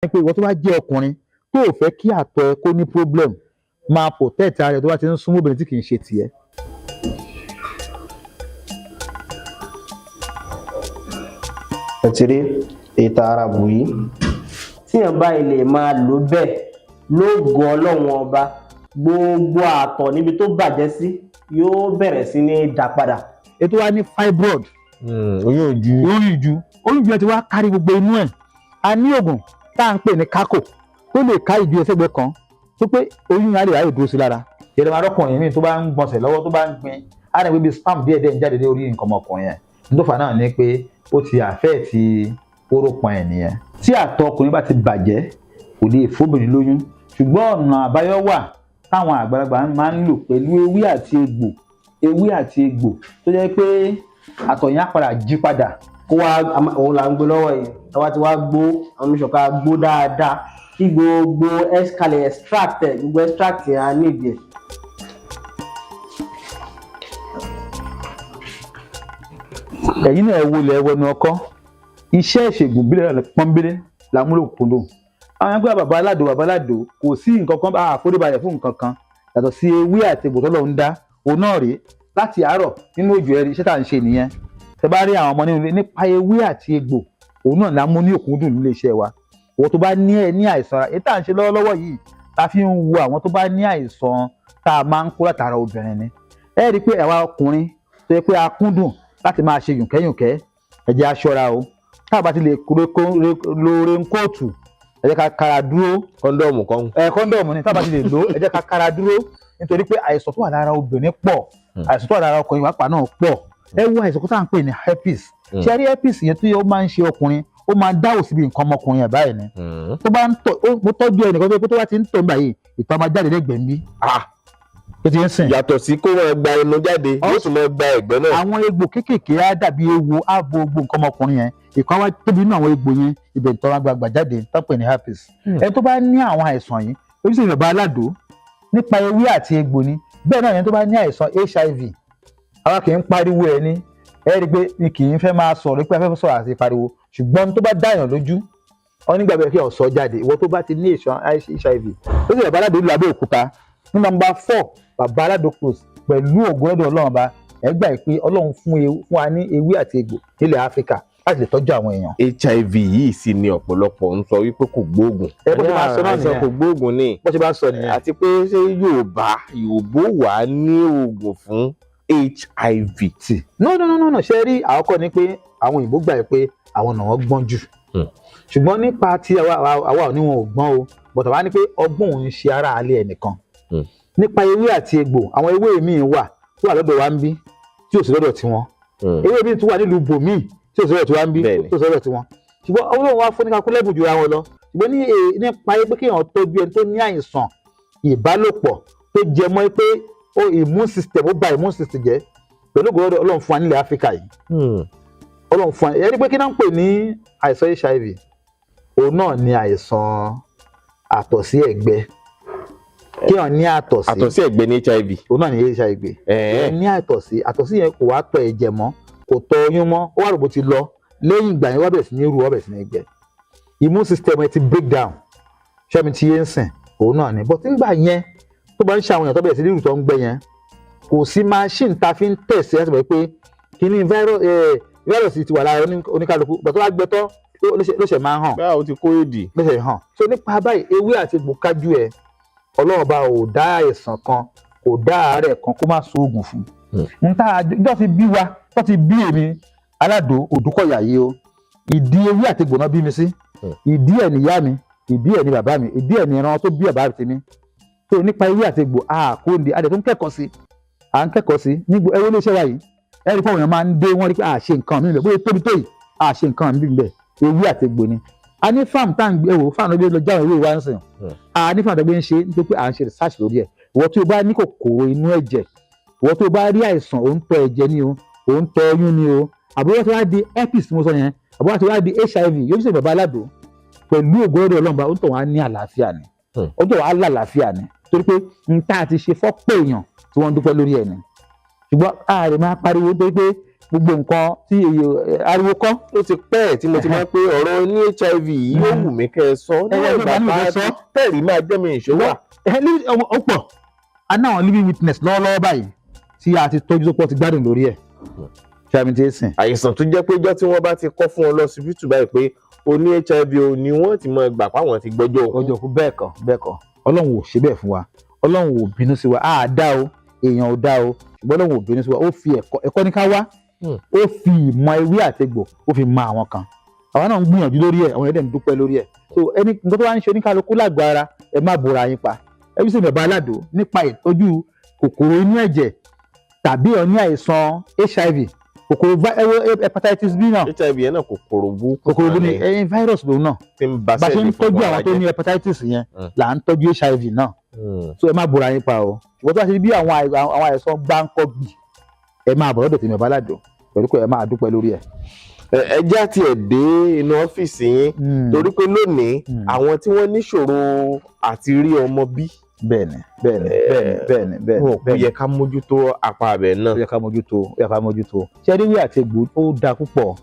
pé ìwọ tó bá jẹ́ ọkùnrin tó ò fẹ́ kí àtọ̀ ẹ kó ní problem máa protect ara ẹ tó bá ti ń súnmọ́ obìnrin tí kì í ṣe tiẹ̀. ẹ ti rí ètò ara bù yìí tíyàn bá ilé máa lò bẹ́ẹ̀ lógo Ọlọ́run ọba gbogbo àtọ̀ níbi tó bàjẹ́ sí yóò bẹ̀rẹ̀ sí ní dá padà. ètò wa ní fibroid oyún ìju ẹ ti wá kárí gbogbo inú ẹ̀. a ní oògùn tá à ń pè ní kákò tó lè ká ìju ẹsẹ̀gbẹ́ kan tó pé oyún á lè ráyè dúró sí lára. ìrìn àrọ́kùnrin mi tó bá ń gbọ̀nsẹ̀ lọ́wọ́ tó bá ń gbin á rẹ̀ bíi spam díẹ̀ ń jáde lórí nǹkan ọmọkùnrin yẹn nítorí náà ni pé ó ti àfẹ́ ti orópọn ẹ̀ nìyẹn. tí àtọ̀ ọkùnrin bá ti bàjẹ́ kò lè fóbìnrin lóyún ṣùgbọ́n ọ̀nà àbáyọ wà táwọn àgbàlagbà máa ń lò pẹ̀lú ewé àti egbò tó jẹ́ pé àtọ̀ yẹn á padà jí padà. kó wá òun là ń gbé lọ́wọ́ yìí táwa ti wá gbó àwọn oníṣọ̀ká gbó dáadáa kí gbogbo kalẹ̀ extract ẹ̀ gbogbo extract yẹn á ní ìdí ẹ̀. ẹ̀yin náà wo ilẹ̀ ẹwọ́ ní ọkọ́ iṣẹ́ ìṣègùn bílẹ̀ pọ́nbélé làmúlòkúndùn àwọn ẹgbẹ́ bàbá aládò kò sí nǹkan kan àforíbalẹ̀ fún nǹkan kan yàtọ̀ sí ewé àti egbò tọ́lọ́run dá òun náà rèé láti àárọ̀ nínú òjò ẹ̀rí iṣẹ́ tá à ń ṣe nìyẹn. tẹ bá rí àwọn ọmọ nínú ilé nípa ewé àti egbò òun náà lámú ní òkúndùn nílé iṣẹ́ wa. òun tó bá ní àìsàn èyí tá à ń ṣe lọ́wọ́lọ́wọ́ yìí ta fi ń wo àwọn tó bá ní àìsàn tá a máa ń kó látara obìnrin ni. ẹ rí i pé àwa ọkùnrin tó yẹ pé a kúndùn láti máa ṣe yùnkẹ́yùnkẹ́ ẹ jẹ́ a ṣọ́ra o tá a bá ti lè lo rẹ́ńkóòtù ẹ jẹ́ ká kára dúró. kọ́ńdọ̀mù ni tá a bá ti lè lò ẹ jẹ́ ká kára dúró nítorí pé àìsàn tó wà lára obìnrin pọ̀ àìsàn tó wà lára ọkùnrin pàápàá náà pọ̀. ẹ wo àìsàn tó tá à ń pè ní herpes ṣe rí herpes yẹn tó yẹ ó máa ń ṣe ọkùnrin ó máa ń dáwò síbi nǹkan ọmọkùnrin ẹ̀ báyìí ni tó bá ń tọ̀ mo tọ́jú ẹnìkan tó bá ti ń tọ̀ nígbà yìí ìtọ̀ máa jáde lẹ́gbẹ̀ẹ́ mi. ó ti ń sìn. yàtọ̀ sí kó wọn gba ẹnu jáde yóò tún máa gba ẹ̀gbẹ́ náà. àwọn egbò kéékèèké á dàbí ewo á bo gbogbo nǹkan ọmọkùnrin yẹn ìkan wá tóbi nínú àwọn egbò yẹn ibẹ̀ ìtọ̀ máa gbàgbà jáde tó pè ní herpes. ẹni tó bá ní àwọn àìsàn yìí oríṣiríṣi bàbá aládò nípa ewé àti egbò ni bẹ́ẹ̀ náà yẹn tó bá ní àìsàn HIV àwa kì í pariwo ẹ̀ ní ẹ rí i pé mi kì í fẹ́ máa sọ̀rọ̀ pé afẹ́fẹ́ sọ̀rọ̀ àti pariwo ṣùgbọ́n tó bá dáyàn lójú ọ nígbà bẹ́ẹ̀ kí ọ̀sọ́ jáde ìwọ tó bá ti ní àìsàn HIV ó sì bàbá aládò ìlú Abẹ́òkúta ní nọ́mbà 4 bàbá aládò close pẹ̀lú ògùn ọ̀dọ̀ Ọlọ́run bá ẹ gbà pé Ọlọ́run fún wa ní ewé àti egbò nílẹ̀ Áfíríkà láti lè tọ́jú àwọn èèyàn. HIV yìí sì ni ọ̀pọ̀lọpọ̀ ń sọ wípé kò gbóògùn. ẹ bó ti máa sọ náà nìyẹn kò gbóògùn ni. bó ti máa sọ nìyẹn. àti pé ṣé Yorùbá wà á ní oògùn fún HIV. no ṣe rí àkọ́kọ́ ni pé àwọn òyìnbó gbà pé àwọn náà wọ́n gbọ́n jù ṣùgbọ́n nípa tí àwa ò ní wọn ò gbọ́n o bọ̀tà wá ní pé ọgbọ́n òun ṣe ara alẹ́ ẹnìkan nípa ewé àti egbò àwọn ewé míì wà tó wà lọ́dọ̀ wa ń bí tí ò sí lọ́dọ̀ tiwọn ewé míì tó wà nílùú bòmíì tí ò sí lọ́dọ̀ tiwa ń bí tó ò sí lọ́dọ̀ tiwọn ṣùgbọ́n Ọlọ́run wá fún ní kakú lẹ́bùn jura wọn lọ ṣùgbọ́n nípa pé kéèyàn tọ́jú ẹni tó ní àìsàn ìbálòpọ̀ tó jẹ mọ́ pé immune system ó ba immune system jẹ́ pẹ̀lú ògbólọ́dọ̀ Ọlọ́run fún wa nílẹ̀ Áfíríkà yìí Ọlọ́run fún wa ẹni pé kí náà ń pè ní àìsàn HIV òun náà ni àìsàn àtọ̀sí ẹ̀gbẹ́ kéèyàn ní àtọ̀sí ẹ̀gbẹ́ ní HIV òun náà ní HIV ní àtọ̀sí yẹn kò wá tọ̀ ẹ̀jẹ̀ mọ́ kò tọ̀ oyún mọ́ ó wà rògbò ti lọ lẹ́yìn ìgbà yẹn wá bẹ̀rẹ̀ sí ní ru wá bẹ̀rẹ̀ sí ní gbẹ immune system ẹ ti break down ṣẹ́mi ti yé ń sìn òun náà ni but nígbà yẹn tó bá ń ṣe àwọn èèyàn tó bẹ̀rẹ̀ sí ní ìrùtọ́ ń gbẹ yẹn kò sí machine ta fi ń tẹ̀sí ẹ̀ sọ̀rọ̀ pé kíní virus ti wà lára oníkálukú but tó bá gbẹ tọ́ ló ṣe máa ń hàn. báwo ti kó èdè. ló ṣe hàn so nípa báyìí ewé àti egbò kájú ẹ Ọlọ́run bá ò dá àìsàn kan kò dá àárẹ̀ kan kó má so oògùn fún un. ìjọ ti bí wa tó ti bí èmi aládò Òdúkọ̀yà yìí o ìdí ewé àti egbò náà bí mi sí ìdí ẹ̀ níyá mi ìdí ẹ̀ ní bàbá mi ìdí ẹ̀ ní ẹran tó bí bàbá tèmi tó nípa ewé àti egbò àkóńdé adẹ tó ń kẹ́kọ̀ọ́ sí à ń kẹ́kọ̀ọ́ sí nígbò ẹwọ́ iléeṣẹ́ wa yìí ẹ̀rí fún àwọn èèyàn máa ń dé wọ́n rí pé àṣe nǹkan mi bẹ̀ bóyá tóbi tó yìí àṣe nǹkan mi bẹ̀ ewé àti egbò ni a ní fáàmù tá à ń gbé wò fáàmù ló gbé lọ jáwé ìwé wa ń sìn a ní fáàmù tó gbé ń ṣe nítorí pé à ń ṣe research lórí ẹ̀ ìwọ tí o bá ní kòkòrò inú ẹ̀jẹ̀ ìwọ tí o bá rí àìsàn ò ń tọ ẹ̀jẹ̀ ni o ò ń tọ oyún ni o àbúrò tí wàá di herpes mo sọ yẹn àbúrò tí wàá di HIV yóò ṣe bàbá aládò pẹ̀lú ògbóró Ọlọ́run bá ó ń tọ̀ wá ní àlàáfíà ni ọjọ́ wàá lálàáfíà ni torí pé n tá a ti ṣe fọ́pọ̀ èèyàn tí wọ́n dúpẹ́ lórí ẹ̀ ni ṣùgbọ́n ààrẹ máa pariwo torí pé gbogbo nǹkan tí ariwo kọ́. ó ti pẹ́ tí mo ti máa ń pé ọ̀rọ̀ ní HIV yìí yóò wù mí kẹ́ ẹ sọ níwọ̀n ìgbà tá tẹ̀rí máa jẹ́ mi ìṣòwò. ó pọ̀ a ní àwọn living witness lọ́wọ́lọ́wọ́ báyìí tí a ti tọ́jú tó pọ̀ ti gbádùn lórí ẹ̀ ṣàmì tí ń sìn. àìsàn tó jẹ́ pé ìjọ́ tí wọ́n bá ti kọ́ fún ọ lọ́sibítù báyìí pé o ní HIV o ni wọ́n ti mọ gbà páwọn ti gbọ́jọ́ òkú. ọjọ́ òkú bẹ́ẹ̀ kọ́ ọlọ́run ò ṣe bẹ́ẹ̀ fún wa ọlọ́run ò bínú sí wa á dá o èèyàn ò dá o ṣùgbọ́n ọlọ́run ò bínú sí wa ó fi ẹ̀kọ́ ní ká wá ó fi ìmọ̀ ewé àtegbò ó fi mọ àwọn kan àwọn náà ń gbìyànjú lórí ẹ̀ àwọn ẹ̀dẹ̀ ń dúpẹ́ lórí ẹ̀ so ẹni nǹkan tó wá ń ṣe oníkálukú lágbára ẹ má bora yín pa ẹbí sì bàbá aládò nípa ìtọ́jú kòkòrò inú ẹ̀jẹ̀ tàbí ó ní àìsàn HIV kòkòrò hepatitis B náà. HIV yẹn náà kòkòrò bú ni ẹyin virus lòun náà bá ṣe ń tọ́jú àwọn tó ní hepatitis yẹn là ń tọ́jú HIV náà so ẹ má bora yín pa o ìwọ́n tó bá ṣe bí àwọn àìsàn gbáǹkọ́gbì ẹ máa bọ̀ lọ́dọ̀ tèmi bàbá aládò pẹ̀lú pé ẹ máa dúpẹ́ lórí ẹ̀. ẹ já tiẹ̀ dé inú ọ́fíìsì yín torí pé lónìí àwọn tí wọ́n níṣòro àti rí ọmọ bí. bẹ́ẹ̀ni ó yẹ ká mójútó apá abẹ náà. ó yẹ ká mójútó ṣẹ́ríwí àti egbò ó dáa púpọ̀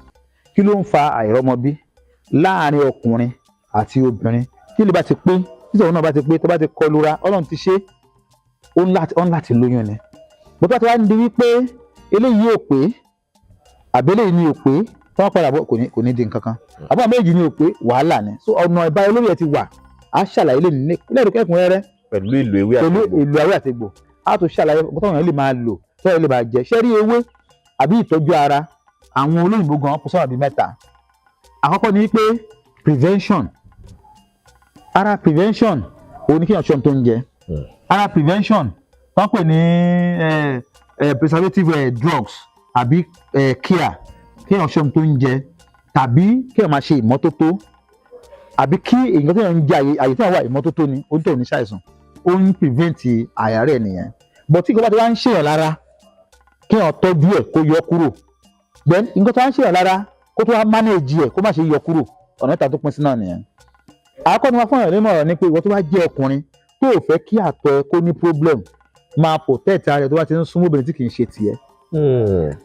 kí ló ń fa àìrọ́mọbí láàárín ọkùnrin àti obìnrin kí lè bá ti pé títọ̀ náà bá ti pé tó bá ti kọlura ọlọ́run ti ṣe ó ń láti lóyún ni bó bá ti wá ń di wípé eléyìí ò pé àbẹ́lẹ̀ yìí ni ò pé tí wọ́n padà bọ̀ kò ní di nǹkan kan àbọ̀ méjì ni ò pé wàhálà ni so ọ̀nà ìbára olórí ẹ̀ ti wà á ṣàlàyé lè ní lẹ́ẹ̀dẹ́kẹ́kùnrẹ́rẹ́ pẹ̀lú ìlò ewé àtegbò á tó ṣàlàyé bọ́tọ̀ yẹn lè máa lò tọ́yẹ̀ lè máa jẹ ṣẹ́rí ewé àbí ìtọ́jú ara àwọn olóyìnbó gan kó sọ̀rọ̀ bíi mẹ́ta àkọ́kọ́ ni pé prevention òun ni kéèyàn ṣọ́n tó ń jẹ ara prevention wọ́n pè ní preservative drugs àbí care kéèyàn ṣọ́n tó ń jẹ tàbí kéèyàn máa ṣe ìmọ́tótó àbí kí èèyàn tó ń jẹ àyè tí wọ́n wà ìmọ́tótó ni ó ń tẹ̀ ní ṣàìsàn ó ń prevent àyàrẹ̀ nìyẹn but tí nǹkan bá ti wá ń ṣèyàn lára kéèyàn tọ́jú ẹ̀ kó yọ kúrò then nǹkan tó wá ń ṣèyàn lára kó tó wá manage ẹ̀ kó má ṣe yọ kúrò ọ̀nà ìta tó pín sí náà nìyẹn. àkọ́kọ́ ni wọ́n fún ìrànlẹ́mọ̀ ọ̀rọ̀ ni pé ìwọ tó bá jẹ́ ọkùnrin tó ò fẹ́ kí àtọ̀ ẹ kó ní problem máa protect ara ẹ tó bá ti ń súnmọ́ obìnrin tí kì í ṣe tiẹ̀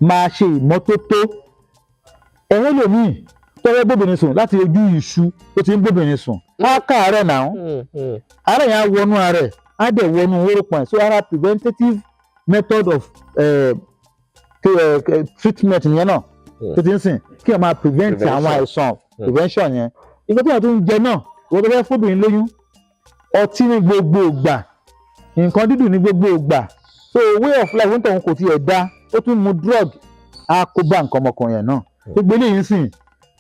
máa ṣe ìmọ́tótó ẹ̀rọ lòmíì tọ́wọ́ gbóbìnrin sùn láti ojú ìṣú tó ti ń gbóbìnrin sùn á káàárẹ̀ náà àárẹ̀ yẹn á wọnú ara ẹ̀ á dẹ̀ wọnú wórópọ̀n so ara preventative method of treatment yẹn náà tó ti ń sìn kí ẹ máa prevent àwọn àìsàn prevention yẹn ìgbà tí wọ́n tún ń jẹ náà ìwọ́n tó fẹ́ fóbìnrin lóyún ọtí ní gbogbo ìgbà nǹkan dídùn ní gbogbo ìgbà so way of life ń tọ̀hún kò tiẹ̀ dá ó tún mu drug á kó bá nǹkan ọmọkùnrin yẹn náà gbogbo eléyìí ń sìn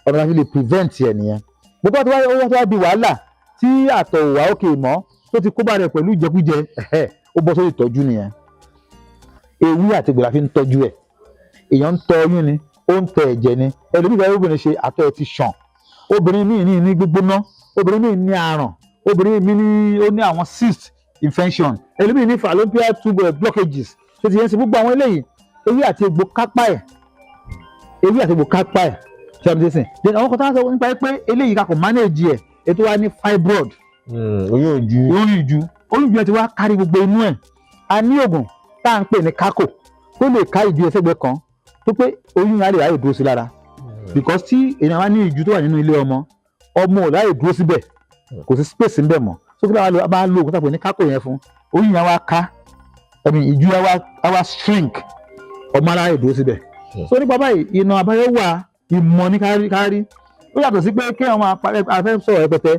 ọ̀nà láti lè prevent ẹ̀ nìyẹn gbogbo àti wá di wàhálà tí àtọ̀ òwà òkè mọ́ tó ti kó bá rẹ̀ pẹ̀lú ìjẹkújẹ ó bọ́ sórí ìtọ́jú nìyẹn ewé àti egbò la fi ń tọ́jú ẹ̀ èèyàn ń tọ oyún ni ó ń tẹ ẹ̀jẹ̀ ni ẹlòmíì bá obìnrin ṣe àtọ̀ ẹ̀ ti ṣàn obìnrin míì ní gbígbóná obìnrin míì ní àrùn obìnrin míì ó ní àwọn cyst infection ẹlòmíì ní fallopian tube blockages tó ti yẹn sí gbogbo àwọn eléyìí ewé àti egbò kápá ẹ̀ ṣàbùdésìn then àwọn kan tó wá sọ nípa pé eléyìí kakọ̀ manage ẹ̀ ètò wa ní fibroid oyún ìju ẹ ti wá kárí gbogbo inú ẹ̀ a ní oògùn tá à ń pè ní kákò tó lè ká ìju ẹsẹ̀gbẹ́ kan tó pé oyún yẹn á lè ráyè dúró sí lára because tí èèyàn wá ní ìju tó wà nínú ilé ọmọ ò ráyè dúró síbẹ̀ kò sí space níbẹ̀ mọ́ so kí ló máa lo oògùn tá à ń pè ní kákò yẹn fún oyún yẹn wá ká ìju yẹn wá shrink ọmọ aráyè dúró síbẹ̀ so nípa báyìí ìnà àbáyọ wà ìmọ̀ ní kárí ó yàtọ̀ sí pé kí àwọn afẹ́ sọ̀rọ̀ rẹpẹtẹ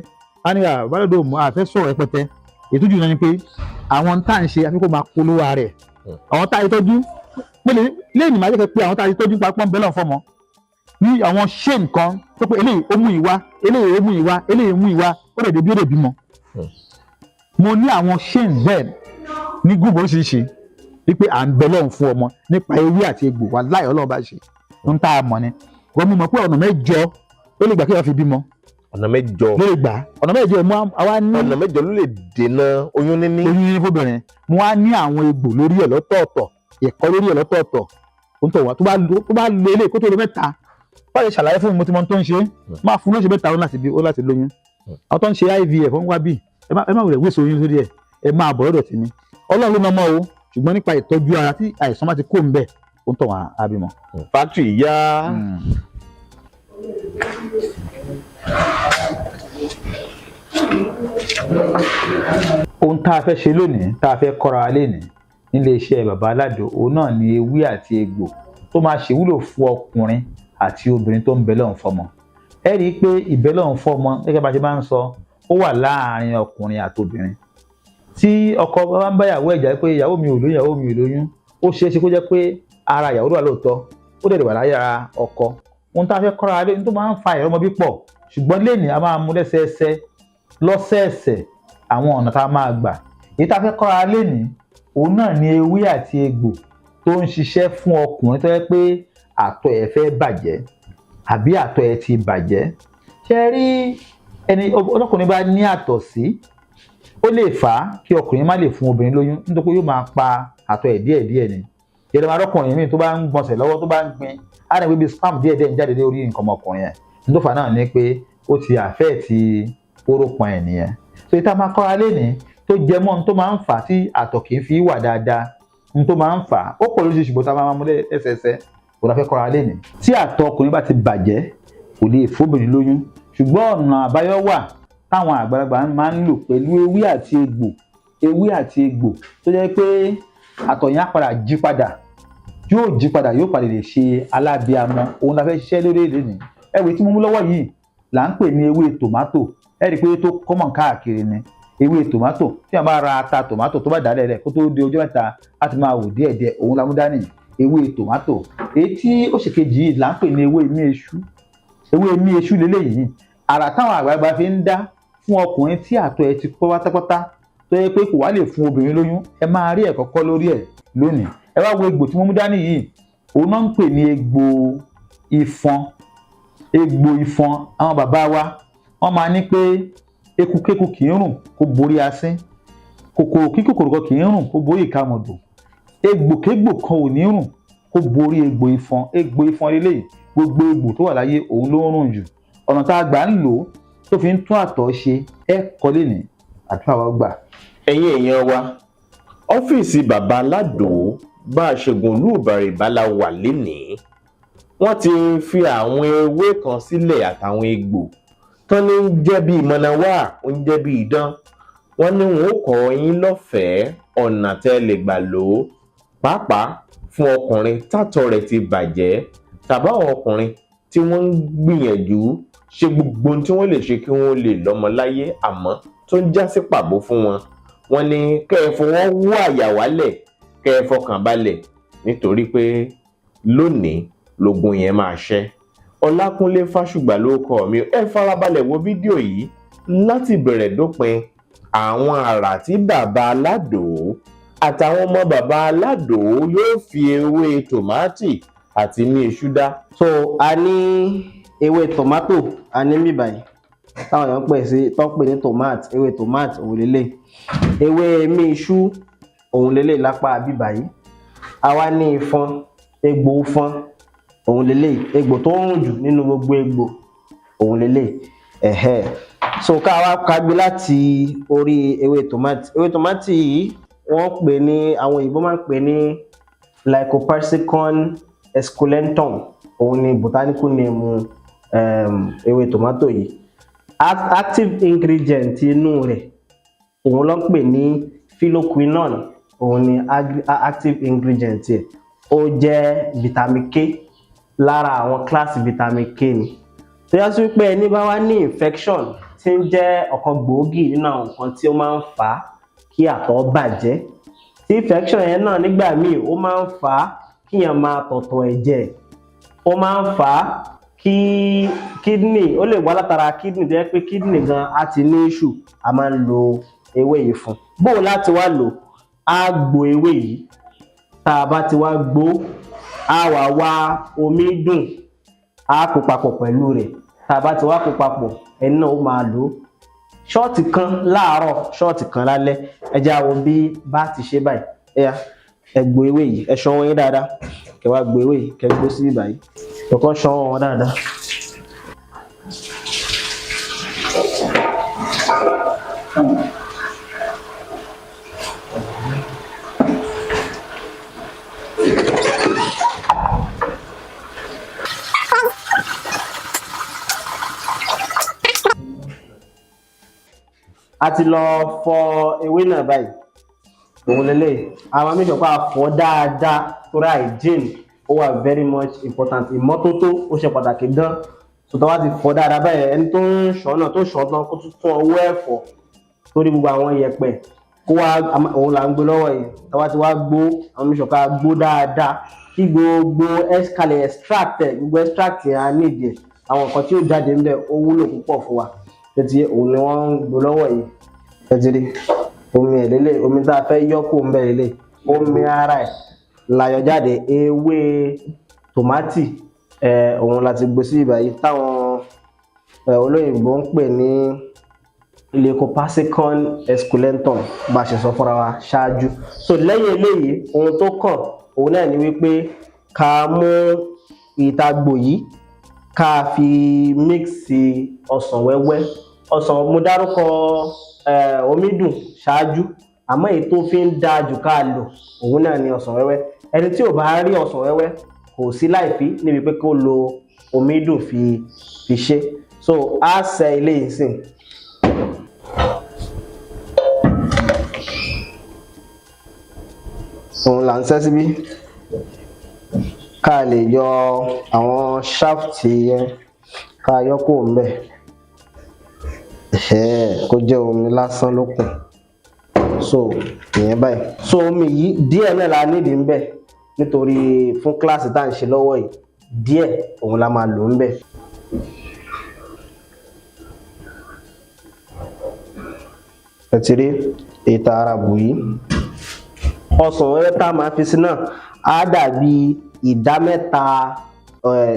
á ní àbálòdò àfẹ́ sọ̀rọ̀ rẹpẹtẹ ìtújú náà ni pé àwọn tá à ń ṣe àfikún máa polówó rẹ̀ àwọn tá a tọ́jú lẹ́yìn máa jẹ́ pé àwọn tá a tọ́jú papọ̀ ń bẹ́ lọ́n fọ́mọ ní àwọn ṣé nǹkan tó pé eléyìí ó mú ìwá eléyìí ó mú ìwá eléyìí ó mú ìwá ó lè dé bí ó lè bímọ. mo ní àwọn ṣé bẹ́ẹ̀ ní gúúpù oríṣiríṣi wípé à ń bẹ lọ́n fún ọmọ nípa ewé àti egbò wa láì Ọlọ́run bá ṣe ń tá a mọ̀ ni wọ́n mú mọ̀ pé ọ̀nà mẹ́jọ ó lè gbà kí wọ́n fi bímọ. ọ̀nà mẹ́jọ ló lè gbà ọ̀nà mẹ́jọ mú àwa ní. ọ̀nà mẹ́jọ ló lè dènà oyún níní. fóbìnrin mo wá ní àwọn egbò lórí ẹ̀ lọ́tọ̀ọ̀tọ̀ ẹ̀kọ́ lórí ẹ̀ lọ́tọ̀ọ̀tọ̀ ó ń tọ̀ wá tó bá lo eléyìí kó tó lo mẹ́ta báyìí ṣàlàyé fún mi mo ti mọ tó ń ṣe máa fún lọ́sẹ̀ mẹ́ta ó láti lóyún àwọn tó ń ṣe IVF ń wá bí ẹ má wulẹ̀ wéṣọ oyún sórí ẹ̀ ẹ máa bọ̀ lọ́dọ̀ tì mí Ọlọ́run ló ná mọ́ o ṣùgbọ́n nípa ìtọ́jú ara tí àìsàn bá ti kó ń bẹ̀ ó ó tọ̀ wọ́n á bímọ. Factory yá. Ohun tá a fẹ́ ṣe lónìí, tá a fẹ́ kọ́ra lénìí nílé iṣẹ́ bàbá aládò, òun náà ni ewé àti egbò tó máa ṣèwúlò fún ọkùnrin àti obìnrin tó ń bẹ lọ́hùn fọ́mọ. Ẹ rí i pé ìbẹ́ lọ́hùn fọ́mọ gẹ́gẹ́ bá ṣe máa ń sọ, ó wà láàárín ọkùnrin àti obìnrin. Tí ọkọ bá ń bá ìyàwó ẹ̀ jà pé ìyàwó mi ò lóyún, ìyàwó mi ò lóyún, ó ṣeé ṣe kó jẹ́ pé ara ìyàwó ló wà lóòótọ́, ó dẹ̀ wà láyà ọkọ. Ohun tá a fẹ́ kọ́ra lé ní tó máa ń fa àìrọ́mọbí pọ̀, ṣùgbọ́n lénìí a máa mú lẹ́sẹẹsẹ lọ́sẹ̀ẹsẹ̀ àwọn ọ̀nà tá a máa gbà. Èyí tá a fẹ́ kọ́ra lénìí, òun náà ni ewé àti egbò tó ń ṣiṣẹ́ fún ọkùnrin tó yẹ pé àtọ̀ ẹ̀ fẹ́ bàjẹ́ àbí àtọ̀ ẹ̀ ti bàjẹ́. Ṣé rí ẹni ọlọ́kùnrin bá ní àtọ̀sí, ó lè fà á kí ọkùnrin má lè fún obìnrin lóyún nítorí pé yóò máa pa àtọ̀ ẹ̀ díẹ̀díẹ̀ ni. Yẹ́n máa rọ́kùnrin míì tó bá ń gbọ̀nsẹ̀ lọ́wọ́ tó bá ń gbin, á rẹ̀ bí spam díẹ̀díẹ̀ ń jáde lórí nǹkan ọmọkùnrin yẹn. Nítorí fà náà ni pé ó ti àfẹ́ ti orópọn ẹ̀ nìyẹn. So ìta máa kọ́ra lénìí tó jẹ mọ́ ohun tó máa ń fà á tí àtọ̀ kì í fi wà dáadáa, ohun tó máa ń fà á ó pọ̀ lóṣù ṣùgbọ́n tá a máa mú lẹ́sẹẹsẹ kò la fẹ́ kọ́ra lénìí. Tí àtọ̀ ọkùnrin bá ti bàjẹ́ kò lè fóbìnrin lóyún, ṣùgbọ́n ọ̀nà àbáyọ wà táwọn àgbàlagbà máa ń lò pẹ̀lú ewé àti egbò tó jẹ́ pé àtọ̀ yẹn á padà jí padà, yóò padà lè ṣe alábíamọ. Òun la fẹ́ ṣiṣẹ́ lórí èdè nìyí. Ewé tí mo mú lọ́wọ́ yìí là ń pè ní ewé tòmátò. Ẹ rí i pé tó kọ́mọ̀ káàkiri ni ewé tòmátò. Tí a bá ra ata tòmátò tó bá dálẹ̀ rẹ̀ kó tó di ọjọ́ mẹ́ta á ti máa wò díẹ̀díẹ̀, òun la mú dání ewé tòmátò. Èyí tí ó ṣe kejì yìí là ń pè ní ewé imí eṣú. Ewé imí eṣú leléyìí, àrà táwọn àgbààgbà fi ń dá fún ọkùnrin tí àtọ̀ ẹ̀ ti pọ̀ pátápátá tó yẹ pé kò wá lè fún obìnrin lóyún. Ẹ máa rí ẹ̀kọ́ kọ́ lórí ẹ̀ lónìí. Ẹ wá wo egbò tí mo mú dání yìí, òun náà ń pè ní egbò ìfọn. Egbò ìfọn, àwọn bàbá wa wọ́n máa ní pé ekukéku kì í rùn kó borí asín, kòkòrò kí kòkòrò kan kì í rùn kó borí ìkamọ̀dò, egbòkégbò kan ò ní rùn kó borí egbò ìfọn. Egbò ìfọn leléyìí, gbogbo egbò tó wà láyé òun ló ń rùn jù. Ọ̀nà tá a gbà ń lò tó fi ń tún àtọ̀ ṣe ẹ kọ́ lénìí àdúrà wa gbà. Ẹ̀yin èèyàn wa, ọ́fíìsì bàbá aládò bá a ṣègùn olúbàrẹ̀ ìbálá wà lénìí. Wọ́n ti fi àwọn ewé kan sílẹ̀ àtàwọn egbò tán ní ń jẹ́ bí ìmọ̀nàwá, ń jẹ́ bí idán. Wọ́n ní wọn ó kọ́ yín lọ́fẹ̀ẹ́ ọ̀nà tẹ́ lè gbà lò ó, pàápàá fún ọkùnrin tátọ̀ rẹ̀ ti bàjẹ́ tàbáwọn ọkùnrin tí wọ́n ń gbìyànjú ṣe gbogbo ohun tí wọ́n lè ṣe kí wọ́n lè lọ́mọ láyé àmọ́ tó ń já sí pàbó fún wọn. Wọ́n ní kẹ́ ẹ fọwọ́ wú àyà wálẹ̀, kẹ́ ẹ fọkàn balẹ̀ nítorí pé lónìí lógun yẹn máa ṣẹ́. Ọlákúnlé Fásùgbà ló kọ mi. Ẹ farabalẹ̀ wo fídíò yìí láti bẹ̀rẹ̀ dópin àwọn àrà tí bàbá aládò àtàwọn ọmọ bàbá aládò yóò fi ewé tòmátì àti ní iṣu dá. So a ní ewé tòmátò, a ní mí báyìí táwọn èèyàn pè ní tòmát. Ewé tòmát òun lélẹ̀. Ewé mí iṣu òun lélẹ̀ lápá bíbà yìí. A wá ní ìfọn, egbò ìfọn òun lélẹ̀. Egbò tó ń rùn jù nínú gbogbo egbò òun lélẹ̀. So ká gbé láti orí ewé tòmátì. Ewé tòmátì yìí wọ́n pè ní, àwọn òyìnbó máa ń pè ní Lycopersicum esculentum. Òun ni botanical name ewé tòmátò yìí. Active ingredient inú rẹ̀ òun ló ń pè ní phylloquinone. Òun ni active ingredient ẹ̀. Ó jẹ́ vitamin K, lára àwọn class vitamin K ni. Tó yá sí pé ẹni bá wá ní infection tí ń jẹ́ ọ̀kan gbòógì nínú àwọn nǹkan tí ó máa ń fà á kí àtọ̀ bàjẹ́. Tí infection yẹn náà nígbà míì ó máa ń fà á kí èèyàn máa tọ̀tọ̀ ẹ̀jẹ̀. Ó máa ń fà á kí kidney, ó lè wá látara kidney tó yẹ pé kidney gan á ti ní issue. A máa ń lo ewé yìí fún. Bó láti wá lò, á gbo ewé yìí. Tá a bá ti wá gbó, á wá omi dùn, á kó papọ̀ pẹ̀lú rẹ̀. Tá a bá ti wá kó papọ̀, ẹni náà ó máa lò ṣọ́ọ̀tì kan láàárọ̀, ṣọ́ọ̀tì kan lálẹ́. Ẹ jẹ́ á wo bí bá ti ṣe báyìí. Ẹ gbo ewé yìí, ẹ ṣan wọn yín dáadáa. Kẹ wá gbo ewé yìí, kẹ gbó sí báyìí. Kọ́kọ́ ṣan wọn dáadáa. a ti lọ fọ ewé náà báyìí òun lélẹ̀ àwọn méjì ọ̀pá fọ dáadáa torí hygiene ó wà very much important ìmọ́tótó ó ṣe pàtàkì gan sọtọ́ wá ti fọ dáadáa báyìí ẹni tó ń ṣọ́ náà tó ṣọ́ tán kó tún tún ọwọ́ ẹ̀ fọ̀ torí gbogbo àwọn iyẹ̀pẹ̀ kó wá òun là ń gbé lọ́wọ́ yìí táwa ti wá gbó àwọn méjì ọ̀pá gbó dáadáa kí gbogbo escalate extract gbogbo extract yẹn á nídìí ẹ̀ àwọn nǹkan tí ó jáde ńbẹ̀ ó wúlò púpọ̀ fún wa títí òun ni wọ́n ń gbó lọ́wọ́ yìí ẹtìrí omi ẹ̀ lélẹ̀ omi tá a fẹ́ yọ kó ń bẹ̀ lélẹ̀ omi ara ẹ̀ láyọ jáde ewé tòmátì òun láti gbé sí ìbàyí táwọn olóyìnbó ń pè ní Leucopaxicum esculentum bá a ṣe sọ fúnra wa ṣáájú so lẹ́yìn eléyìí ohun tó kàn òun náà ni wípé ká mú ìtagbò yìí ká fi mixi ọsàn wẹ́wẹ́ ọsàn mo dárúkọ omidùn ṣáájú àmọ́ èyí tó fi ń dáa jù ká lò òun náà ni ọsàn wẹ́wẹ́ ẹni tí ò bá rí ọsàn wẹ́wẹ́ kò sí láìfí níbi pé kó lo omidùn fi ṣe so á ṣe ilé yìí sìn. òun là ń ṣẹ́ síbí ká lè yọ àwọn shaft yẹn ká yọ kó ń bẹ̀ kó jẹ́ omi lásán ló kù so ìyẹn báyìí so omi yìí díẹ̀ náà la nídìí ń bẹ̀ nítorí fún kíláàsì tá à ń ṣe lọ́wọ́ yìí díẹ̀ òun la máa lò ń bẹ̀. ẹ ti rí ìta ara bù yìí ọsàn wẹ́wẹ́ tá a máa fi sí náà á dàbí ìdá mẹ́ta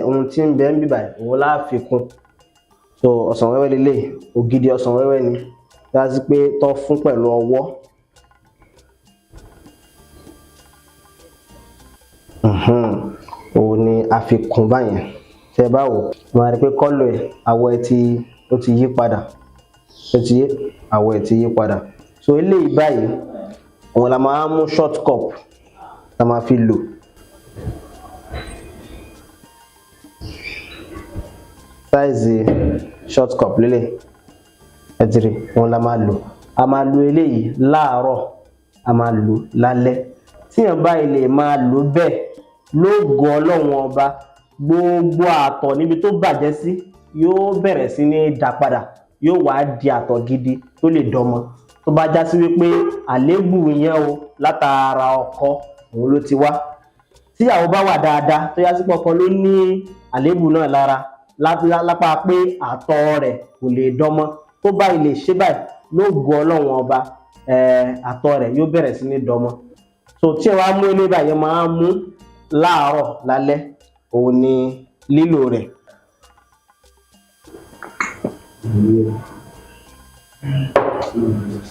ohun tí ń bẹ ń bíbà òun la fi kún so ọsàn wẹ́wẹ́ lélẹ̀ ògidì ọsàn wẹ́wẹ́ ni dájú pé tó fún pẹ̀lú ọwọ́ òun ni a fi kún báyẹn tẹ́ bá wò máa rí pé kọ́lọ̀ ẹ̀ àwọ̀ ẹ̀ ó ti yí padà àwọ̀ ẹ̀ ti yí padà so eléyìí báyìí òun la máa mú short cup la máa fi lò size short cup lélẹ̀ ẹtìrì òun la máa lò a máa lo eléyìí láàárọ̀ a máa lò lálẹ́ tí èèyàn báyìí lè máa lò bẹ́ẹ̀ lógo Ọlọ́run ọba gbogbo àtọ̀ níbi tó bàjẹ́ sí yóò bẹ̀rẹ̀ sí ní dá padà yóò wá di àtọ̀ gidi tó lè dọmọ tó bá já sí wípé àléébù yẹn o látara ọkọ òun ló ti wá tíyàwó bá wà dáadáa tó yá sí pọkọ ló ní àléébù náà lára lápá pé àtọ̀ rẹ̀ kò lè dọmọ tó bá ilé ṣe báyìí lógo Ọlọ́run ọba àtọ̀ rẹ̀ yóò bẹ̀rẹ̀ sí ní dọmọ so tí ẹ wá mú ilé báyìí máa mú láàárọ̀ lálẹ́ òun ni lílò rẹ̀.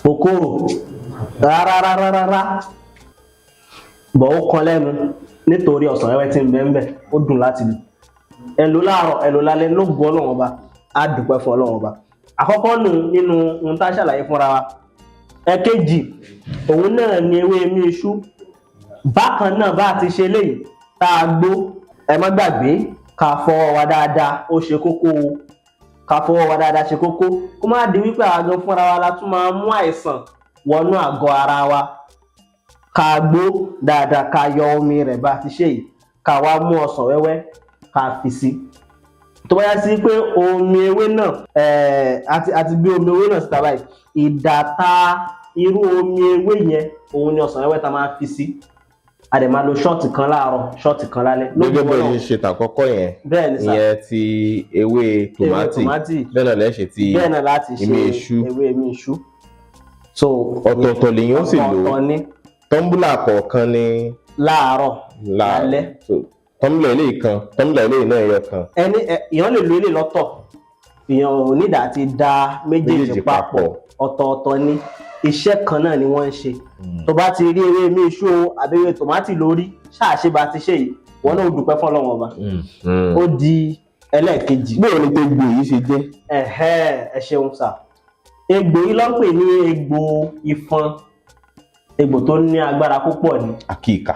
Kòkòrò rárá bọ̀ ó kan lẹ́nu nítorí ọsàn wẹ́wẹ́ tí ń bẹ ń bẹ ó dùn láti lò ẹ lò láàárọ̀ ẹ lò lálẹ́ ló gbọ́ Ọlọ́run ọba á dúpẹ́ fún Ọlọ́run ọba àkọ́kọ́ nínú ohun tá a ṣàlàyé fúnra wa ẹ̀kejì òun náà ni ewé mi iṣu bákan náà bá ti ṣe léyìí tá a gbó ẹ má gbàgbé ká fọwọ́ wa dáadáa ó ṣe kókó o ká fọwọ́ wa dáadáa ṣe kókó kó má di wípé àgọ́ fúnra wa la tún máa mú àìsàn wọnú àgọ́ ara wa ká gbó dáadáa ká yọ omi rẹ̀ bá ti ṣe yìí ká wá mú ọsàn wẹ́wẹ́ ká fi sí tó bá yá sí pé omi ewé náà àti gbé omi ewé náà síta báyìí ìdàta irú omi ewé yẹn òun ni ọsàn wẹ́wẹ́ tá máa fi sí a dẹ̀ máa lo ṣọ́ọ̀tì kan láàárọ̀ ṣọ́ọ̀tì kan lálẹ́. gẹ́gẹ́ bẹ́ẹ̀ ni ṣe tàkọ́kọ́ yẹn ìyẹn ti ewé tòmátì bẹ́ẹ̀ náà lẹ́ṣẹ̀ ti ìmí iṣu ewé ìmí iṣu. so ọ̀tọ̀ọ̀tọ̀ lèyìn ó sì lò ó tọ́ḿbùlà kọ̀ọ̀kan ní láàárọ̀ lálẹ́. tọ́ḿbùlà eléyìí kan tọ́ḿbùlà eléyìí náà ẹyọ kan. èèyàn lè lo eléyìí lọ́tọ̀ èèyàn ò nídà ti da méjèèjì papọ̀ ọ̀tọ̀ọ̀tọ̀ ni iṣẹ́ kan náà ni wọ́n ń ṣe tó bá ti rí ewé mi iṣu àbí ewé tòmátì lórí ṣáàṣe bá ti ṣe yìí wọn náà ó dúpẹ́ fọ́lọ́run ọba ó di ẹlẹ́ẹ̀kejì. bóyá ní egbò yìí ṣe jẹ́. ẹ ṣeun sà egbò yìí ló ń pè ní egbò ìfọn egbò tó ní agbára púpọ̀ ni. àkíkà.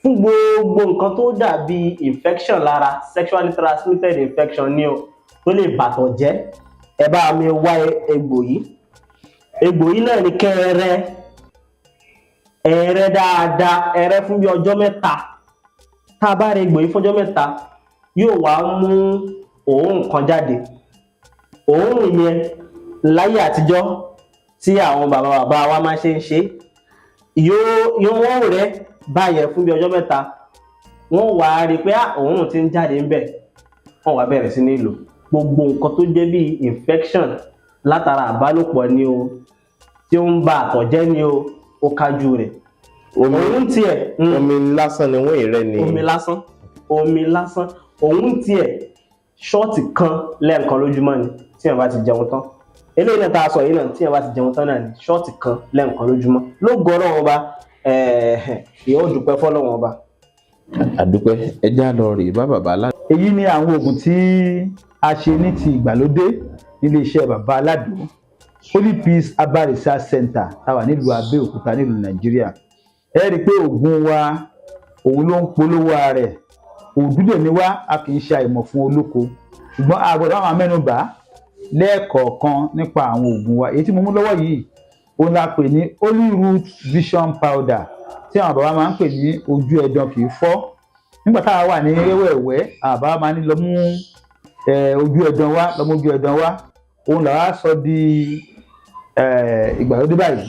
fún gbogbo nǹkan tó dàbí infection lára sexually transmitted infection ni o tó lè bàtọ̀ jẹ́ ẹ bá mi wá egbò yìí egbò yìí náà ni ẹ̀rẹ́ dáadáa, ẹ̀rẹ́ fún bí ọjọ́ mẹ́ta. Tá a bá rẹ egbò yìí fún ọjọ́ mẹ́ta, yóò wá mú òórùn kan jáde. Òórùn yẹn láyé àtijọ́ tí àwọn bàbá wa máa ń ṣe, wọ́n rẹ́ báyẹn fún bí ọjọ́ mẹ́ta, wọ́n wá rí pé òórùn ti ń jáde ńbẹ̀, wọ́n wá bẹ̀rẹ̀ sí ní lò. Gbogbo nǹkan tó jẹ́ bí infection látara àbálòpọ̀ ni o, tí ó ń ba àtọ̀ jẹ́ ni o, ó kájú rẹ̀. Òun tiẹ̀ omi lásán ni wọ́n ìrẹ́ ni. Omi lásán. Òun tiẹ̀ ṣọ́ọ̀tì kan lẹ́ẹ̀kan lójúmọ́ ni tí wọ́n bá ti jẹun tán. Eléyìí náà tá a sọ yìí náà tí wọ́n bá ti jẹun tán náà ni ṣọ́ọ̀tì kan lẹ́ẹ̀kan lójúmọ́. Lógo Ọlọ́run Ọba, yóò dúpẹ́ fọ́lọ́run Ọba. Àdúpẹ́, ẹjá lọ rè bá bàbá aládùn. Èyí ni àwọn oògùn tí a ṣe ní ti ìgbàlódé nílé iṣẹ́ bàbá aládùn Holy Peace Herbal Research Center tá wà nílùú Abẹ́òkúta nílùú Nàìjíríà. Ẹ rí i pé oògùn wa òun ló ń polówó rẹ̀. Òdúdè ni wá, a kì í ṣe àìmọ̀ fún olóko, ṣùgbọ́n a gbọ́dọ̀ àwọn amẹ́nubà lẹ́ẹ̀kọ̀ọ̀kan nípa àwọn oògùn wa. Èyí tí mo mú lọ́wọ́ yìí òun la pè ní Holy Root Vision Powder, tí àwọn bàbá máa ń pè ní ojú ẹ̀dàn kì í fọ́. Nígbà táwa wà ní wẹ́wẹ́wẹ́, àwọn bàbá máa ń lọ mú ojú ẹ̀dàn wá, òun làwa sọ di ìgbàlódé báyìí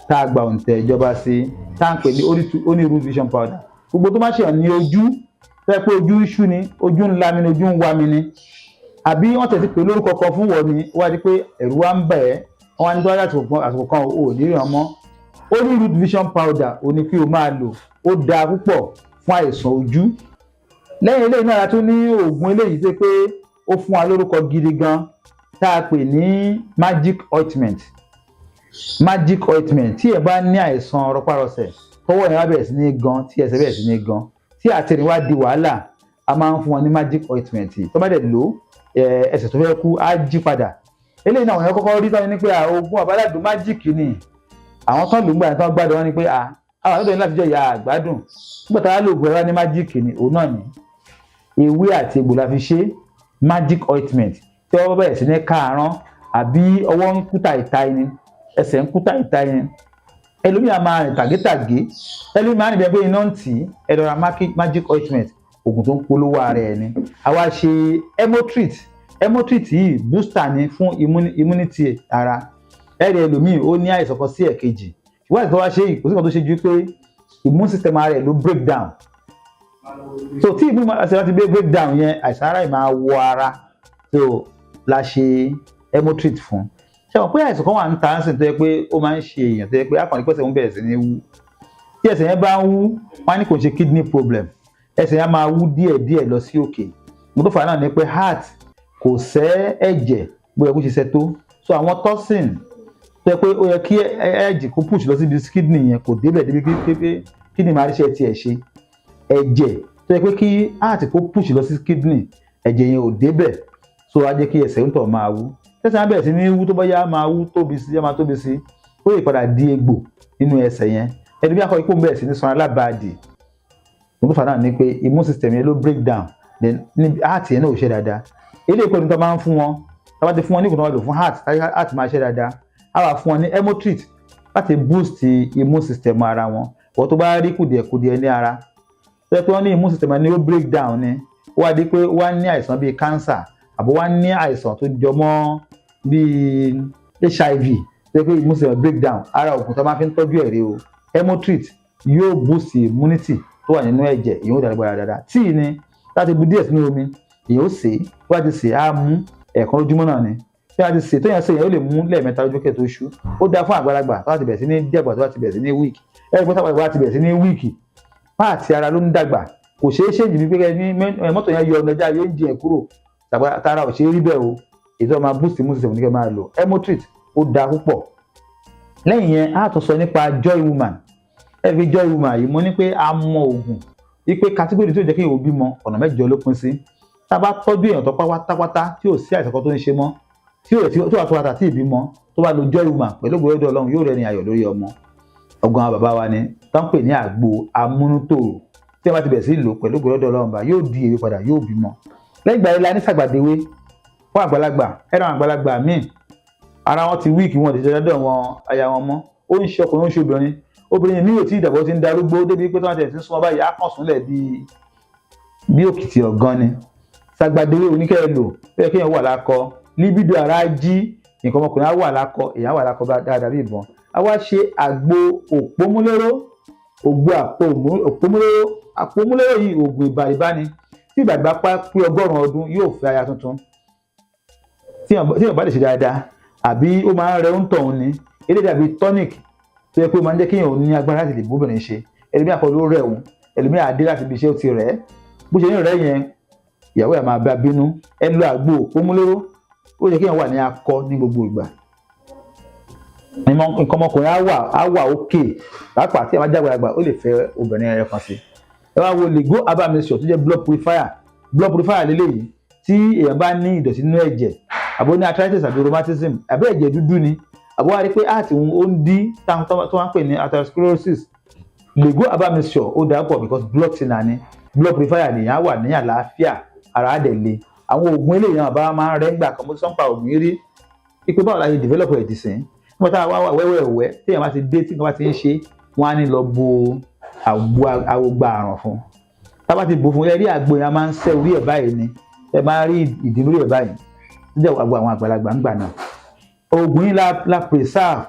tá a gba òǹtẹ̀ ìjọba sí, tá à ń pè ní Holy Root Vision Powder. Gbogbo tó má ṣe hàn ní ojú, tẹ́ pé ojú iṣu ni, ojú ńlá mi ni, ojú ń wá mi ni, àbí wọ́n tẹ̀sí pé lórúkọ kan fún wọ́n ni, wá di pé ẹ̀rù wa ń bẹ̀ ẹ́, wọ́n wá ní tọ́lá àsìkò kan ò ní ríran mọ́. Holy Root Vision Powder ò ní kí o máa lò, ó dáa púpọ̀ fún àìsàn ojú. Lẹ́yìn eléyìí náà la tún ní oògùn eléyìí tó pé ó fún wa lórúkọ gidi gan, tá a pè ní Magic Ointment. Tí ẹ bá ní àìsàn rọpárọsẹ̀, tọwọ́ yẹn wá bẹ̀rẹ̀ sí ní gan, tí ẹsẹ̀ bẹ̀rẹ̀ sí ní gan, tí àtẹ̀rìn wá di wàhálà, a máa ń fún wọn ní Magic Ointment. Tó bá dẹ̀ lò ẹsẹ̀ tó fẹ́ kú á jí padà. Eléyìí náà àwọn èèyàn kọ́kọ́ rí tán ní pé oògùn àbáládùn májíìkì ni, àwọn tán lò ń gbà yẹn tán gbádùn wọn ni pé àwọn àlọ́dọ̀ yẹn láti jẹ́ ìyá àgbádùn, nígbà tá a lò ògùn ẹ̀rọ ní májíìkì ni, òun náà ni ewé àti egbò la fi ṣe Magic Ointment. Tí ọwọ́ bẹ̀rẹ̀ sí ní káàrán, àbí ọwọ́ ń kú tàìtàì ni, ẹsẹ̀ ń kú tàìtàì ni, ẹlòmíà máa rìn tàgétàgé, ẹlòmíà máa rìn bí ẹgbẹ́ iná ń tì í, ẹ lọ ra Magic Ointment, oògùn tó ń polówó ara ẹ̀ ni. Àwa ṣe Hemotreat yìí booster ni fún immunity ara. Ẹ̀rí ẹlòmíì ó ní àìsàn kan sí ẹ̀kejì, ìwádìí tó wá ṣe yìí kò sí kan tó ṣe ju pé immune system ara ẹ̀ ló break down. So tí immune system ti break down yẹn, àìsàn ara ẹ̀ máa wọ ara, so la ṣe Hemotreat fún. Ṣé wọn pé àìsàn kan wà ń ta ń sìn tó yẹ pé ó máa ń ṣe èèyàn tó yẹ pé akọni pẹ̀sẹ̀ ń bẹ̀rẹ̀ sí ní wú. Tí ẹsẹ̀ yẹn bá ń wú, wọ́n á ní kò ṣe kidney problem, ẹsẹ̀ yẹn máa wú díẹ̀díẹ̀ lọ sí òkè. Mo tó fà náà ni pé heart kò sẹ́ ẹ̀jẹ̀ bóyá kó ṣe ṣe tó. So àwọn toxin tó yẹ pé ó yẹ kí ẹ̀jẹ̀ kó push lọ síbi kidney yẹn kò débẹ̀ débi pé kidney máa ríṣẹ́ tiẹ̀ ṣe. Ẹ̀jẹ̀ tó yẹ pé kí heart kó push lọ sí kidney, ẹ̀jẹ̀ yẹn ò débẹ̀, so á jẹ́ kí ẹsẹ̀ ń tọ̀ máa wú. Ẹsẹ̀ yẹn bẹ̀rẹ̀ sí ní wú, tó bá yá máa wú tóbi sí, máa tóbi sí, ó lè padà di egbò nínú ẹsẹ̀ yẹn. Ẹni bí akọ ikú bẹ̀rẹ̀ sí ní sanra lábàádì. Mo tó fà náà ni pé immune system yẹn ló break down, then heart yẹn náà ò ṣe dáadáa. Eléyìí pẹ̀lú tó máa ń fún wọn, tá bá ti fún wọn ní ìkùnà lò fún heart máa ṣe dáadáa. A wà fún wọn ní Hemotreat láti boost immune system ara wọn. Wọ́n tó bá rí kùdìẹ̀kùdìẹ̀ ní ara, tó yẹ pé wọ́n ní immune system ní ó break down ni, ó wá di pé wọ́n ní àìsàn bíi cancer, àbí wọ́n ní àìsàn tó jọmọ́ bíi HIV, tó yẹ pé immune system break down, ara òògùn tó máa fi ń tọ́jú ẹ̀rí o. Hemotreat yóò boost immunity tó wà nínú ẹ̀jẹ̀, ìyẹn ó dàgbà dáadáa. Tíì ni láti bu díẹ̀ sínú omi, ìyẹn ó sè é, tó bá ti sè é á mú ẹ̀ẹ̀kan lójúmọ́ náà ni. Tí a ti sè tó yẹn sè yẹn ó lè mú lẹ́ẹ̀mẹ́ta lójú kẹ́ tó ṣú. Ó dáa fún àgbàlagbà tó bá ti bẹ̀rẹ̀ sí ní dẹ̀gbà, tó bá ti bẹ̀rẹ̀ sí ní weak. Ẹ̀rí pé táwọn ìwà ti bẹ̀rẹ̀ sí ní weak, páàtì ara ló ń dàgbà, kò ṣeé ṣe jì bí pé mọ́tò yẹn yọ ọ̀nà yóò ń jẹ kúrò, tara ò ṣe é rí bẹ́ẹ̀ o. Ètò máa boost immune system ní kẹ́ máa lò. Hemotreat ó dáa púpọ̀. Lẹ́yìn yẹn a tún sọ nípa Joy Woman. Every Joy Woman yìí mo ní pé a mọ oògùn wípé category tó jẹ́ kí èèyàn bímọ ọ̀nà 8 ló pín sí. Tá a bá tọ́jú èèyàn tó pátápátá tí ò sí àìsàn kan tó ń ṣe mọ́, tí wà tó wà tà tí ìbímọ, tó bá lo Joy Woman pẹ̀lú ògbó ẹ̀dọ̀ Ọlọ́run yóò rẹ̀ ní ayọ̀ lórí ọmọ. Ọgbọ́n àwọn bàbá wa ni tó ń pè ní àgbo amúnútòrò, tí wọ́n bá ti bẹ̀rẹ̀ sí lò pẹ̀lú ògbó ẹ̀dọ̀ Ọlọ́run bá yóò di èrè padà, yóò bímọ. Lẹ́yìn ìgbà yẹn la ní sàgbàdéwé fún àgbàlagbà. Ẹ̀rọ àgbàlagbà míì ara wọn ti wíìkì, wọn ti ṣe dandan wọn aya wọn mọ́, ó ń ṣe ọkùnrin ó ń ṣe obìnrin ní òtí ìdàgbọ́ ti ń darúgbó débi pé tí wọ́n ti ń súnmọ́ báyìí á kàn súnlẹ̀ bí òkìtì ọ̀gán ni. Sagbadewé oníkẹ́ lò bẹ́ẹ̀ kéèyàn wà lákọ, libido ara jí, nǹkan ọmọkùnrin á wà lákọ, èèyàn wà lákọ dáadáa bí ìbọn. A wá ṣe àgbo òpómúléró, àpòmúléró yìí oògùn ìbàrìbá ni. Tí ìbàrìbá pé 100 ọdún yóò fẹ́ aya tuntun. Tí èèyàn bá lè ṣe dáadáa, àbí ó máa ń rẹ oúntọ̀ òun ni, eléyìí dàbí tonic tó yẹ pé ó máa ń jẹ́ kéèyàn ní agbára láti lè bóbìnrin ṣe. Ẹlòmíì àkọlù rẹ̀ òun, ẹlòmíì àdé láti ibi iṣẹ́ ó ti rẹ̀, bó ṣe ń rẹ̀ yẹn ìyàwó ẹ̀ máa bá bínú. Ẹ lo àgbo òpómúléró, ó yẹ kéèyàn wà ní akọ ní gbogbo ìgbà. Nǹkan ọmọkùnrin á wà òkè, pàápàá tí a bá jágbàlagbà ó lè fẹ́ obìnrin ẹ̀rẹ́ kan sí. Ẹ wá wo Lego herbal mixture tó jẹ́ blood purifier lélẹ́yìí. Tí èèyàn bá ní ìdọ̀tí nínú ẹ̀jẹ̀, àbó ní arthritis àbí rheumatism, àbí ẹ̀jẹ̀ dúdú ni, àbó wá rí pé àti ó ń dí tó wọ́n ń pè ní atherosclerosis, Lego herbal mixture ó dáa pọ̀ because blood thinner ni, blood purifier nìyẹn á wà ní àlàáfíà, ara á dẹ̀ le. Àwọn oògùn eléyìí náà bá máa ń rẹ́ ńgbà kan, mo sọ ń pa oògùn yìí rí pé báwo la ṣe develop ẹ̀dì sìn. Nígbà tá a wá wẹ́wẹ́wẹ́ tí èèyàn bá ti dé tí nǹkan bá ti ń ṣe, wọ́n á ní lọ bo àwògbà àrùn fún. Tá a bá ti bò fún, ẹ rí àgbo yẹn máa ń sẹ́ orí ẹ̀ báyìí ni, ẹ máa rí ìdí lórí ẹ̀ báyìí. Ó jẹ́ àgbo àwọn àgbàlagbà ń gbà náà. Oògùn yìí la preserve,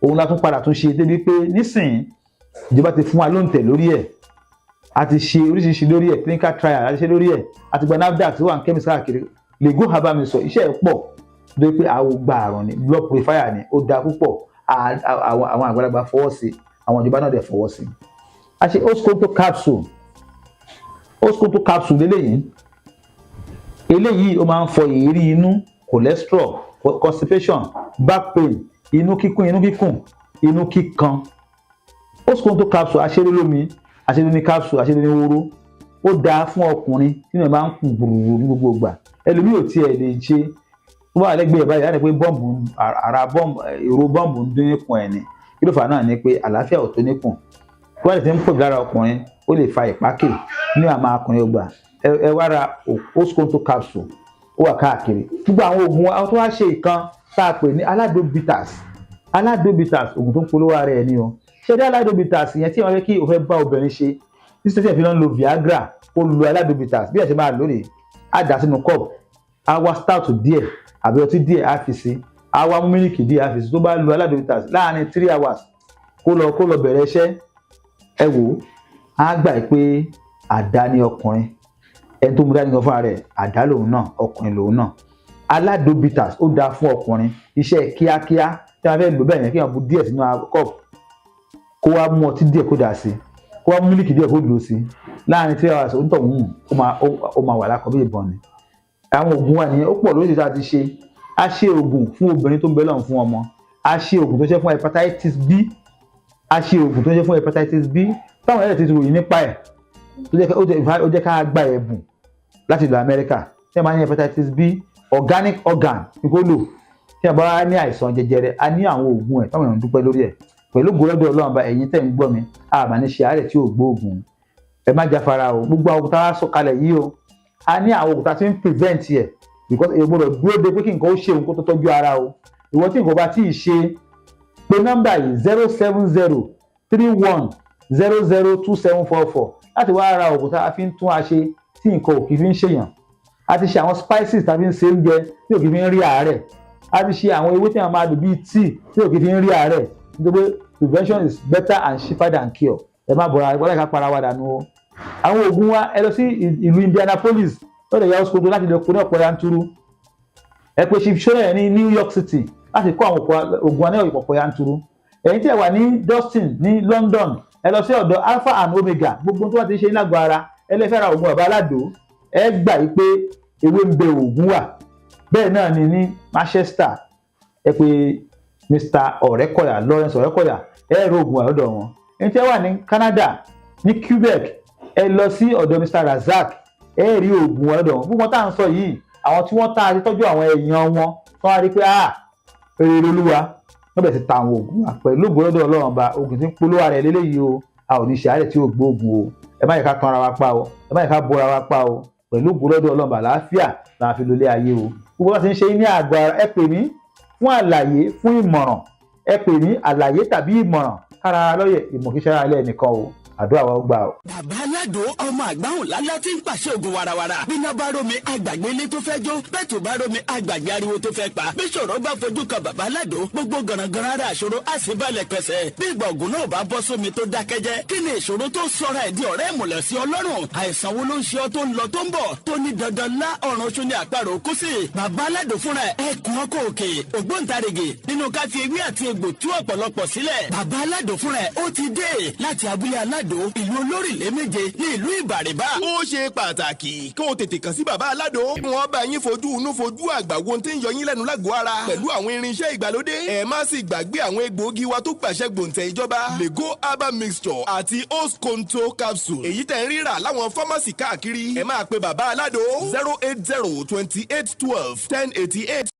òun la tún padà tún ṣe débi pé nísìnyí ìjọba ti fún wa lóǹtẹ̀ lórí ẹ̀. A ti ṣe oríṣiríṣi lórí ẹ̀, clinical trial a ti ṣe lórí ẹ̀, àti gba NAFDAC tó wà ní chemist káàkiri. Lego herbal mixture iṣẹ́ ẹ̀ pọ̀ lórí pé àwògbà àrùn ni, blood purifier ni, ó dáa púpọ̀. Àwọn àgbàlagbà fọwọ́ sí, àwọn ìjọba náà dẹ̀ fọwọ́ sí. A ṣe Oscoto capsule eléyìí ó máa ń fọ èérí inú, cholesterol, constipation, back pain, inú kíkún, inú kíkan. Oscoto capsule aṣeré lómi, aṣeré ní capsule, aṣeré ní wóró. Ó dáa fún ọkùnrin tí wọ́n máa ń kú gbùrùgbùrù ní gbogbo ìgbà. Ẹlòmíì ò tiẹ̀ lè ṣe tó bá lẹ́gbẹ̀ẹ́ báyìí láti pé èrò bọ́ǹbù ń dún níkùn ẹ̀ ni. Kí ló fà á náà ni pé àlàáfíà ò tó níkùn. Tó bá lè ti ń pọ̀ jù lára ọkùnrin, ó lè fa ìpákè ní àmà ọkùnrin ọgbà. Ẹ wá ra Oscoto capsule, ó wà káàkiri. Gbogbo àwọn oògùn àwọn tó wá ṣe ìkan tá a pè ní aládóbitas, oògùn tó ń polówó ara ẹ̀ ni o. Ṣé dé aládóbitas yẹn tí wọ́n fẹ́ kí o fẹ́ bá obìnrin ṣe, ní sẹ́sẹ̀ fi ń lo Viagra, ó lo aládóbitas bí ẹ̀ ṣe máa lónìí. Á dà sínú cup, á wá stout díẹ̀ àbí ọtí díẹ̀ á fi sí, á wá mú mílìkì díẹ̀ á fi sí. Tó bá lo aládóbitas láàárín 3 hours kó lọ bẹ̀rẹ̀ iṣẹ́, ẹ wò ó, á gbà pé àdá ni ọkùnrin. Ẹni tó mú dání gan fúnra rẹ̀, àdá lòun náà, ọkùnrin lòun náà. Aládóbitas ó dáa fún ọkùnrin, iṣẹ́ kíákíá tí wọ́n fẹ́ lò bẹ́ẹ̀ yẹn kí wọ́n bu díẹ̀ sínú cup, kó wá mú ọtí díẹ̀ kó dà sí, kó wá mú mílìkì díẹ̀ kó lò sí. Láàárín 3 hours ó ń tọ̀ ó máa wà lákọ̀ bí ìbọn ni. Àwọn oògùn wa nìyẹn, ó pọ̀ lóríṣiríṣi àti ṣe. A ṣe oògùn fún obìnrin tó ń bẹ lọ́rùn fún ọmọ. A ṣe oògùn tó ṣe fún hepatitis B. Táwọn ẹ̀rẹ́ ti ròyìn nípa ẹ̀, ó jẹ́ ká gba ẹ̀bùn láti ìlú Amẹ́ríkà. Tí a máa ní hepatitis B, organic organ ní kó lò. Tí a bá ní àìsàn jẹjẹrẹ, a ní àwọn oògùn ẹ̀ táwọn èèyàn dúpẹ́ lórí ẹ̀. Pẹ̀lú gbọ́dọ̀ Ọlọ́run bá ẹ̀yin tẹ̀ ń gbọ́ mi, a máa ní ṣe àárẹ̀ tí ò gbóògùn. Ẹ má jáfara o, gbogbo àwọn òkúta wá sọ̀kalẹ̀ yìí o. A ní àwọn òkúta tí ń prevent ẹ̀, because èèyàn gbọ́dọ̀ dúró de pé kí nǹkan ó ṣe òun kó tó tọ́jú ara o. Ìwọ tí nǹkan bá tí ì ṣe, pé nọ́mbà yìí 07031002744 láti wá ra òkúta a fi ń tún a ṣe tí nǹkan ò kì í fi ń ṣèyàn. A ti ṣe àwọn spices tá a fi ń ṣe oúnjẹ tí ò kì í fi ń rí àárẹ̀. A ti ṣe àwọn ewé tí a máa lò bíi tea tí ò kì í fi ń rí àárẹ̀. Nítorí prevention is better and cheaper than cure. Ẹ má bọ̀ra ẹ ká para wa dànù o. Àwọn oògùn wa, ẹ lọ sí ìlú Indianapolis lọ́dọ̀ ìyá Oscoto láti lọ kó ní ọ̀pọ̀ yanturu. Ẹ pé chief shonen ní New York City láti kó àwọn oògùn wa ní ọ̀pọ̀ yanturu. Ẹ̀yin tí ẹ wà ní Dustin ní London, ẹ lọ sí ọ̀dọ̀ Alpha and Omega, gbogbo tó wà ti ṣe lágọ̀ọ́ ara, ẹ lè fẹ́ ra oògùn bàbá aládò, ẹ gbà yí pé ewé ń bẹ oògùn wà. Bẹ́ẹ̀ náà ni ní Manchester, ẹ pé Mr. Ọ̀rẹ́kọ̀yà, Lawrence Ọ̀rẹ́kọ̀yà, ẹ ro oògùn wà lọ́dọ̀ wọn. Ẹ̀yin tí ẹ wà ní Canada ní Quebec, ẹ lọ sí ọ̀dọ̀ Mr. Razak, ẹ rí oògùn wà lọ́dọ̀ wọn. Gbogbo tá à ń sọ yìí, àwọn tí wọ́n tá a ti tọ́jú àwọn èèyàn wọn, wọ́n á rí pé èrè olúwa wọ́n bẹ̀rẹ̀ sí ta àwọn oògùn wa pẹ̀lú gbọ́dọ̀ Ọlọ́run ba oògùn tí ń polówó ara ẹ̀ lélẹ́yìí o. A ò ní ṣe àárẹ̀ tí ò gbóògùn o. Ẹ má yẹ ká tan ara wa pa o, ẹ má yẹ ká bora wa pa o. Pẹ̀lú gbọ́dọ̀ Ọlọ́run ba àlàáfíà la fi lólé ayé o. Gbogbo wa ti ń ṣe ní àgọ́ ara, ẹ pè mí fún àlàyé fún ìmọ̀ràn ẹ pè ní àlàyé tàbí ìmọ̀ràn kára lọ́yẹ̀ ìmọ̀ kí sára alẹ́ nìkan o àdúrà wa gbà o. bàbá aládò ọmọ àgbáhùn lálá tí ń pàṣẹ ògùn warawara bíná bá rómi àgbàgbé ilé tó fẹ́ jó bẹ́ẹ̀ tó bá rómi àgbàgbé ariwo tó fẹ́ pa bí ṣòro bá fojú kan bàbá aládò gbogbo gànàgànà ara àṣòro á sì balẹ̀ pẹ̀sẹ̀ bí ìgbà ògùn náà bá bọ́ sómi tó dákẹ́jẹ́ kí ni ìṣòro tó sọra ẹ̀ di ọ̀rẹ́ ìmùlẹ̀ sí ọlọ́run àìsàn wo ló ń ṣe ọ tó ń lọ tó ń bọ̀ tó ní dandan lá ọ̀run oṣù ní àparò kú sí bàbá aládò fúnra ẹ̀ kún ọkọ̀ òkè ògbóǹtarìgì nínú ká fi ewé àti egbò tú ọ̀pọ̀lọpọ̀ sílẹ̀ bàbá aládò fúnra ẹ̀ ó ti dé láti abúlé aládò ìlú olórílẹ̀ méje ní ìlú ìbàrìbà. ó ṣe pàtàkì kí o tètè kàn sí bàbá aládò. wọ́n bá yín fojú inú fojú àgbà wo tí ń yọ yín lẹ́nu lágọ̀ọ́ ara pẹ̀lú àwọn irinṣẹ́ ìgbàlódé. ẹ má sì gbàgbé àwọn egbòogi wa tó gbàṣẹ gbòǹtẹ̀ ìjọba lego herbal mixture àti osconto capsule. èyí tẹ̀ ń rírà láwọn fámásì káàkiri. ẹ máa pe bàbá aládò 080 28 12 1088.